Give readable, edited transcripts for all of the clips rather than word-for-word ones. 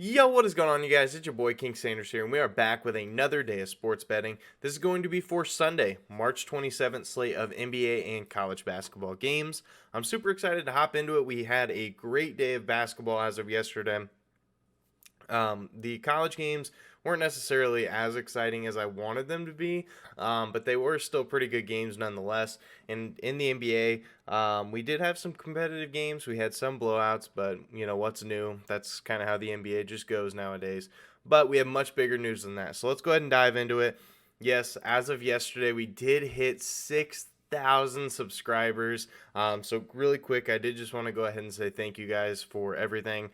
Yo, what is going on, you guys? It's your boy King Sanders here, and we are back with another day of sports betting. This is going to be for Sunday, March 27th slate of NBA and college basketball games. I'm super excited to hop into it. We had a great day of basketball as of yesterday. The college games weren't necessarily as exciting as I wanted them to be, but they were still pretty good games nonetheless. And in the NBA, we did have some competitive games. We had some blowouts, but you know what's new? That's kind of how the NBA just goes nowadays. But we have much bigger news than that. So let's go ahead and dive into it. Yes, as of yesterday, we did hit 6,000 subscribers. So really quick, I did just want to go ahead and say thank you guys for everything.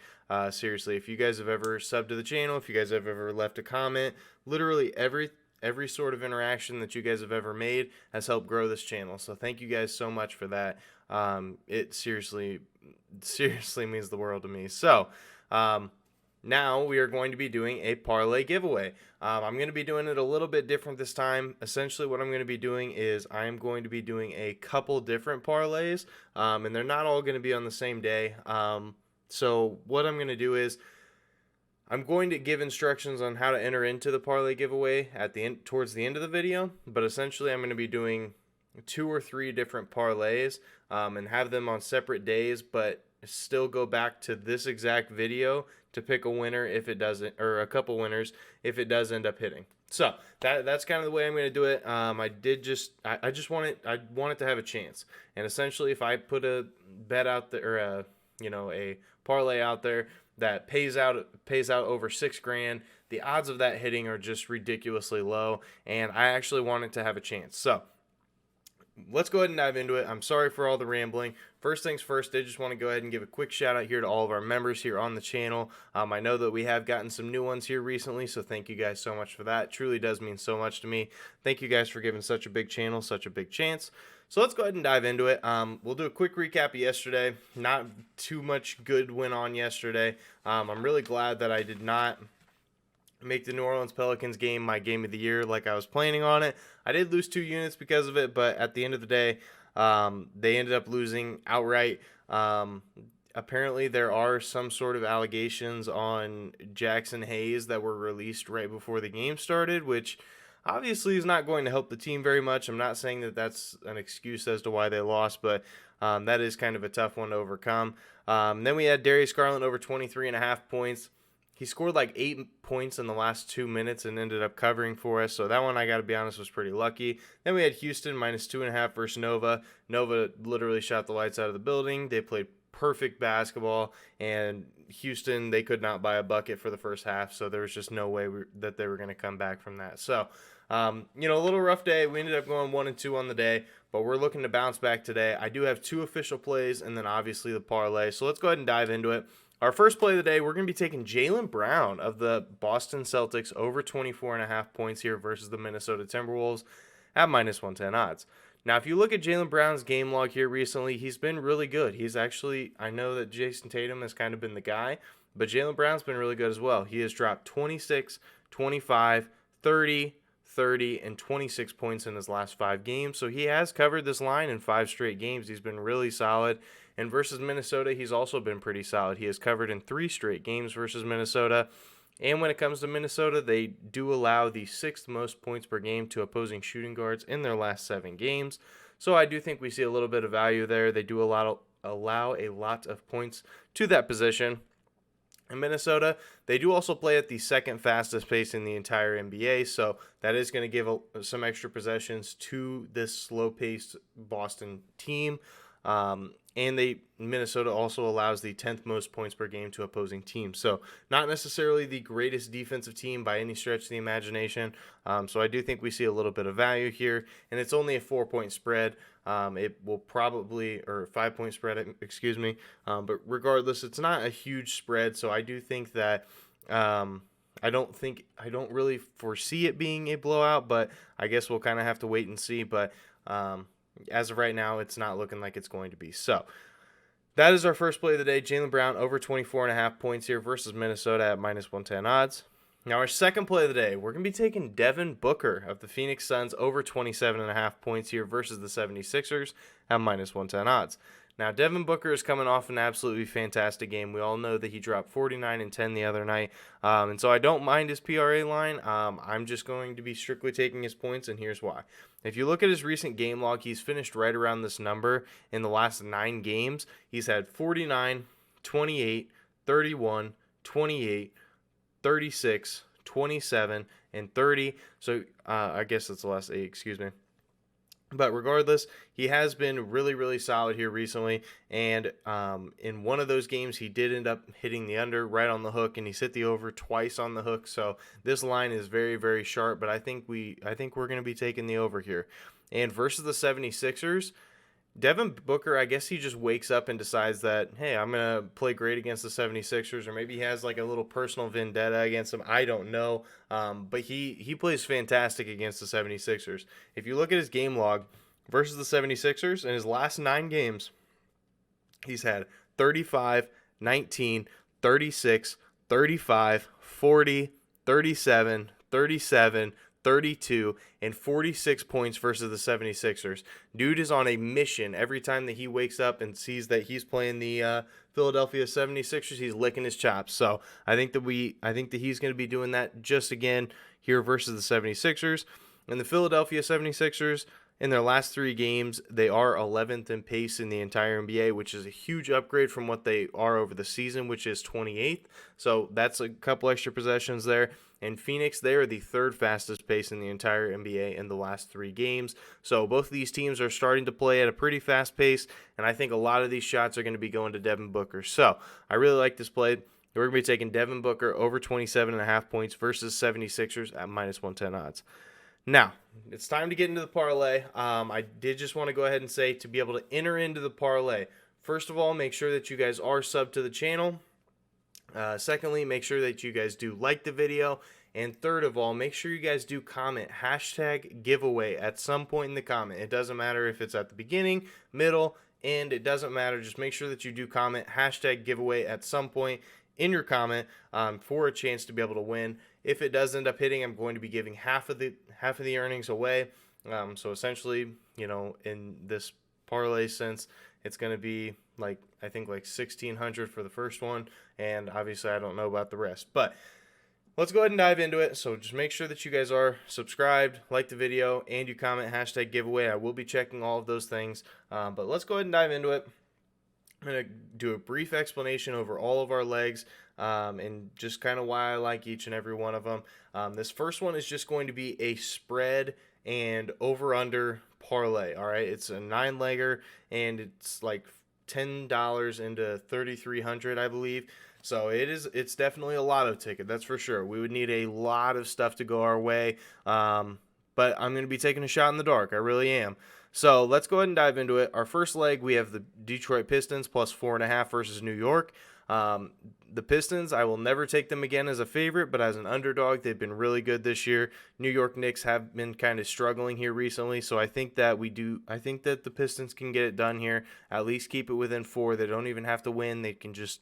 Seriously, if you guys have ever subbed to the channel, if you guys have ever left a comment, literally every sort of interaction that you guys have ever made has helped grow this channel. So thank you guys so much for that. It seriously means the world to me. So now we are going to be doing a parlay giveaway. I'm going to be doing it a little bit different this time. Essentially, what I'm going to be doing is I am going to be doing a couple different parlays, and they're not all going to be on the same day. So what I'm going to do is I'm going to give instructions on how to enter into the parlay giveaway at the end, towards the end of the video. But essentially, I'm going to be doing 2 or 3 different parlays and have them on separate days, but still go back to this exact video to pick a winner if it doesn't, or a couple winners if it does end up hitting. So that's kind of the way I'm going to do it. I wanted to have a chance, and essentially, if I put a bet out there, or a parlay out there that pays out over $6,000, the odds of that hitting are just ridiculously low, and I actually wanted to have a chance. So let's go ahead and dive into it. I'm sorry for all the rambling. First things first, I just want to go ahead and give a quick shout out here to all of our members here on the channel. I know that we have gotten some new ones here recently, so thank you guys so much for that. It truly does mean so much to me. Thank you guys for giving such a big channel such a big chance. So let's go ahead and dive into it. We'll do a quick recap of yesterday. Not too much good went on yesterday. I'm really glad that I did not make the New Orleans Pelicans game my game of the year like I was planning on it. I did lose 2 units because of it, but at the end of the day, they ended up losing outright. Apparently, there are some sort of allegations on Jackson Hayes that were released right before the game started, which obviously is not going to help the team very much. I'm not saying that that's an excuse as to why they lost, but that is kind of a tough one to overcome. Then we had Darius Garland over 23.5 points. He scored like 8 points in the last 2 minutes and ended up covering for us. So that one, I got to be honest, was pretty lucky. Then we had Houston minus 2.5 versus Nova. Nova literally shot the lights out of the building. They played perfect basketball, and Houston, they could not buy a bucket for the first half. So there was just no way that they were going to come back from that. So, a little rough day. We ended up going 1-2 on the day, but we're looking to bounce back today. I do have 2 official plays and then obviously the parlay. So let's go ahead and dive into it. Our first play of the day, we're going to be taking Jaylen Brown of the Boston Celtics over 24.5 points here versus the Minnesota Timberwolves at minus 110 odds. Now, if you look at Jaylen Brown's game log here recently, he's been really good. He's actually, I know that Jason Tatum has kind of been the guy, but Jaylen Brown's been really good as well. He has dropped 26, 25, 30, 30, and 26 points in his last 5 games. So he has covered this line in 5 straight games. He's been really solid. And versus Minnesota, he's also been pretty solid. He has covered in 3 straight games versus Minnesota. And when it comes to Minnesota, they do allow the 6th most points per game to opposing shooting guards in their last 7 games. So I do think we see a little bit of value there. They do allow a lot of points to that position. In Minnesota, they do also play at the 2nd fastest pace in the entire NBA, so that is going to give some extra possessions to this slow-paced Boston team. And Minnesota also allows the 10th most points per game to opposing teams. So not necessarily the greatest defensive team by any stretch of the imagination. So I do think we see a little bit of value here. And it's only a 4-point spread. It will probably, or 5-point spread, excuse me. But regardless, it's not a huge spread. So I do think that I don't really foresee it being a blowout, but I guess we'll kind of have to wait and see. But as of right now, it's not looking like it's going to be. So that is our first play of the day. Jaylen Brown over 24.5 points here versus Minnesota at minus 110 odds. Now our second play of the day, we're going to be taking Devin Booker of the Phoenix Suns over 27.5 points here versus the 76ers at minus 110 odds. Now, Devin Booker is coming off an absolutely fantastic game. We all know that he dropped 49 and 10 the other night. And so I don't mind his PRA line. I'm just going to be strictly taking his points, and here's why. If you look at his recent game log, he's finished right around this number in the last 9 games. He's had 49, 28, 31, 28, 36, 27, and 30. So I guess that's the last 8, excuse me. But regardless, he has been really, really solid here recently. And in one of those games, he did end up hitting the under right on the hook, and he's hit the over twice on the hook. So this line is very, very sharp. But I think we're going to be taking the over here. And versus the 76ers, Devin Booker, I guess he just wakes up and decides that, hey, I'm going to play great against the 76ers, or maybe he has like a little personal vendetta against them. I don't know. But he plays fantastic against the 76ers. If you look at his game log versus the 76ers, in his last 9 games, he's had 35, 19, 36, 35, 40, 37, 37, 32, and 46 points versus the 76ers. Dude is on a mission. Every time that he wakes up and sees that he's playing the Philadelphia 76ers, he's licking his chops. So I think that he's going to be doing that just again here versus the 76ers. And the Philadelphia 76ers, in their last 3 games, they are 11th in pace in the entire NBA, which is a huge upgrade from what they are over the season, which is 28th. So that's a couple extra possessions there. And Phoenix, they are the 3rd fastest pace in the entire NBA in the last 3 games. So both of these teams are starting to play at a pretty fast pace, and I think a lot of these shots are going to be going to Devin Booker. So I really like this play. We're going to be taking Devin Booker over 27.5 points versus 76ers at minus 110 odds. Now, it's time to get into the parlay. I did just want to go ahead and say, to be able to enter into the parlay, first of all, make sure that you guys are subbed to the channel. Secondly, make sure that you guys do like the video. And third of all, make sure you guys do comment hashtag giveaway at some point in the comment. It doesn't matter if it's at the beginning, middle, end. It doesn't matter. Just make sure that you do comment hashtag giveaway at some point in your comment for a chance to be able to win. If it does end up hitting, I'm going to be giving half of the earnings away. So essentially, in this parlay sense, it's going to be I think 1,600 for the first one, and obviously I don't know about the rest. But let's go ahead and dive into it. So just make sure that you guys are subscribed, like the video, and you comment hashtag giveaway. I will be checking all of those things. But let's go ahead and dive into it. I'm going to do a brief explanation over all of our legs and just kind of why I like each and every one of them. This first one is just going to be a spread and over-under parlay, all right? It's a 9-legger, and it's like $10 into 3,300, I believe. So it's definitely a lotto ticket, that's for sure. We would need a lot of stuff to go our way, but I'm going to be taking a shot in the dark. I really am. So let's go ahead and dive into it. Our first leg, we have the Detroit Pistons plus 4.5 versus New York. The Pistons, I will never take them again as a favorite, but as an underdog, they've been really good this year. New York Knicks have been kind of struggling here recently, so I think that the Pistons can get it done here. At least keep it within 4. They don't even have to win. They can just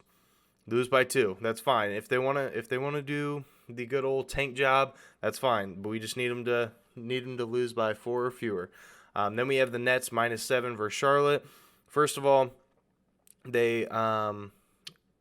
lose by 2. That's fine. If they want to do the good old tank job, that's fine. But we just need them to lose by 4 or fewer. Then we have the Nets minus 7 versus Charlotte. First of all,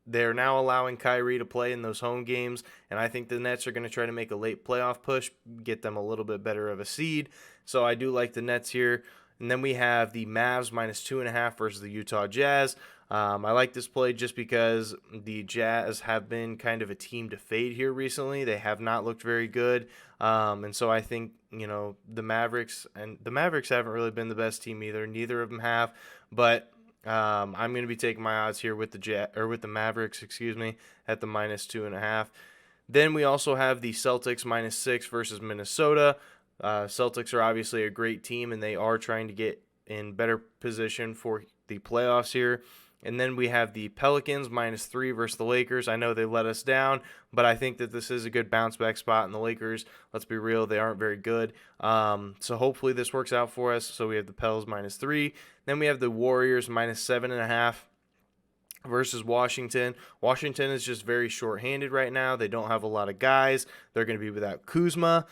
they're now allowing Kyrie to play in those home games, and I think the Nets are going to try to make a late playoff push, get them a little bit better of a seed. So I do like the Nets here. And then we have the Mavs minus 2.5 versus the Utah Jazz. I like this play just because the Jazz have been kind of a team to fade here recently. They have not looked very good. And so I think, the Mavericks haven't really been the best team either. Neither of them have. But I'm going to be taking my odds here with the Mavericks, at the minus 2.5. Then we also have the Celtics minus 6 versus Minnesota. Celtics are obviously a great team, and they are trying to get in better position for the playoffs here. And then we have the Pelicans minus 3 versus the Lakers. I know they let us down, but I think that this is a good bounce back spot. And the Lakers, let's be real, they aren't very good. So hopefully this works out for us. So we have the Pels minus 3. Then we have the Warriors minus 7.5 versus Washington. Washington is just very short-handed right now. They don't have a lot of guys. They're going to be without Kuzma.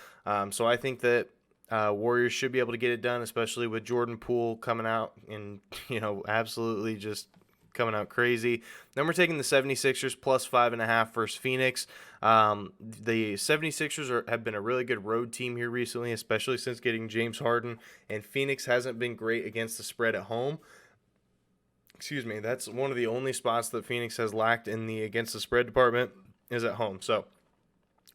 So I think that Warriors should be able to get it done, especially with Jordan Poole coming out and, absolutely just coming out crazy. Then we're taking the 76ers plus 5.5 versus Phoenix. The 76ers have been a really good road team here recently, especially since getting James Harden, and Phoenix hasn't been great against the spread at home. Excuse me, that's one of the only spots that Phoenix has lacked in the against the spread department is at home. So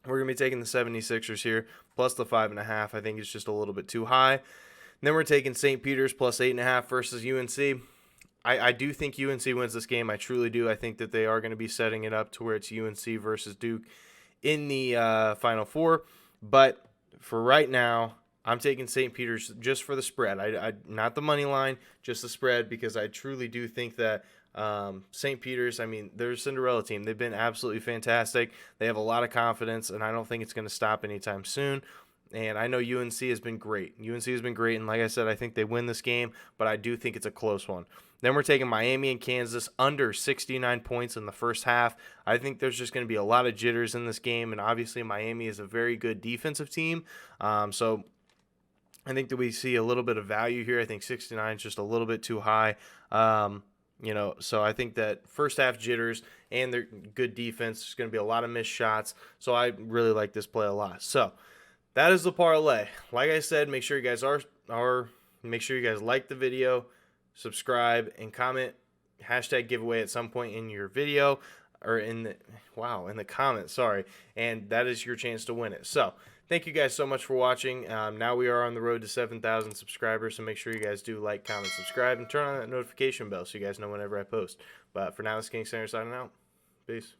we're going to be taking the 76ers here, plus the 5.5. I think it's just a little bit too high. And then we're taking St. Peter's plus 8.5 versus UNC. I do think UNC wins this game. I truly do. I think that they are going to be setting it up to where it's UNC versus Duke in the Final Four. But for right now, I'm taking St. Peter's just for the spread. I not the money line, just the spread, because I truly do think that St. Peter's, they're a Cinderella team. They've been absolutely fantastic. They have a lot of confidence, and I don't think it's going to stop anytime soon. And I know UNC has been great. UNC has been great, and like I said, I think they win this game, but I do think it's a close one. Then we're taking Miami and Kansas under 69 points in the first half. I think there's just going to be a lot of jitters in this game, and obviously Miami is a very good defensive team. So I think that we see a little bit of value here. I think 69 is just a little bit too high. So I think that first half jitters and their good defense, there's going to be a lot of missed shots. So I really like this play a lot. So that is the parlay. Like I said, make sure you guys make sure you guys like the video, subscribe, and comment #giveaway at some point in your video or in the comments. Sorry, and that is your chance to win it. So thank you guys so much for watching. Now we are on the road to 7,000 subscribers, so make sure you guys do like, comment, subscribe, and turn on that notification bell so you guys know whenever I post. But for now, this is King Center signing out. Peace.